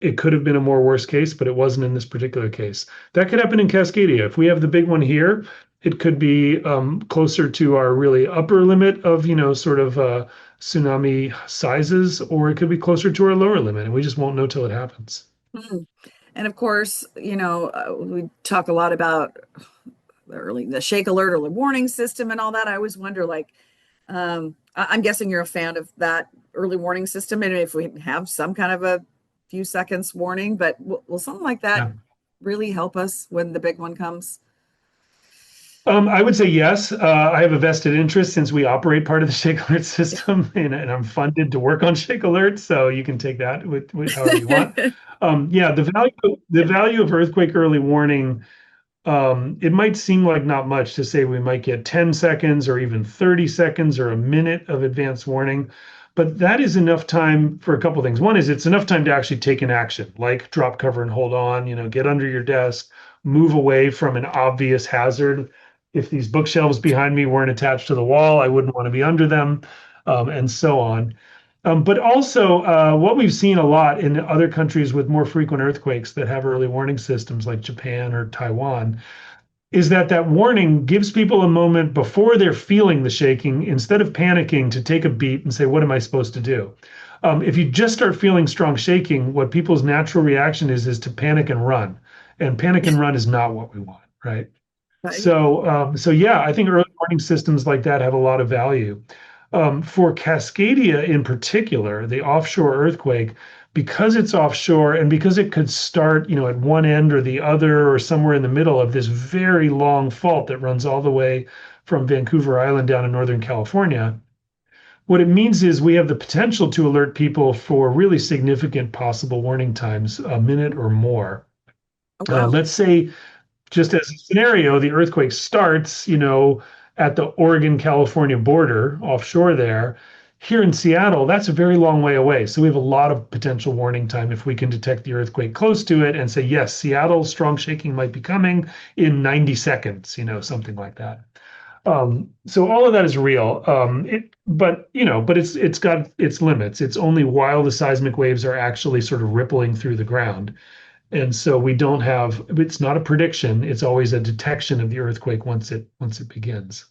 it could have been a more worst case, but it wasn't in this particular case. That could happen in Cascadia. If we have the big one here, it could be closer to our really upper limit of, sort of tsunami sizes, or it could be closer to our lower limit, and we just won't know till it happens. Hmm. And of course, we talk a lot about the shake alert or the warning system and all that. I always wonder, like, I'm guessing you're a fan of that early warning system, and if we have some kind of a few seconds warning, but will something like that Yeah. really help us when the big one comes? I would say yes. I have a vested interest since we operate part of the Shake Alert system, and I'm funded to work on Shake Alert. So you can take that with however you want. Yeah, the value of earthquake early warning. It might seem like not much to say we might get 10 seconds or even 30 seconds or a minute of advance warning, but that is enough time for a couple of things. One is it's enough time to actually take an action, like drop cover and hold on, get under your desk, move away from an obvious hazard. If these bookshelves behind me weren't attached to the wall, I wouldn't want to be under them, and so on. But also, what we've seen a lot in other countries with more frequent earthquakes that have early warning systems, like Japan or Taiwan, is that that warning gives people a moment before they're feeling the shaking, instead of panicking, to take a beat and say, "What am I supposed to do?" If you just start feeling strong shaking, what people's natural reaction is to panic and run, and panic and run is not what we want, right? Right. So yeah, I think early warning systems like that have a lot of value. For Cascadia in particular, the offshore earthquake, because it's offshore and because it could start, at one end or the other or somewhere in the middle of this very long fault that runs all the way from Vancouver Island down in Northern California, what it means is we have the potential to alert people for really significant possible warning times, a minute or more. Oh, wow. Let's say, just as a scenario, the earthquake starts, at the Oregon California border offshore there. Here in Seattle, that's a very long way away. So we have a lot of potential warning time if we can detect the earthquake close to it and say, yes, Seattle, strong shaking might be coming in 90 seconds, something like that. So all of that is real. But it's got its limits. It's only while the seismic waves are actually sort of rippling through the ground. And so we don't have, it's not a prediction, it's always a detection of the earthquake once it begins.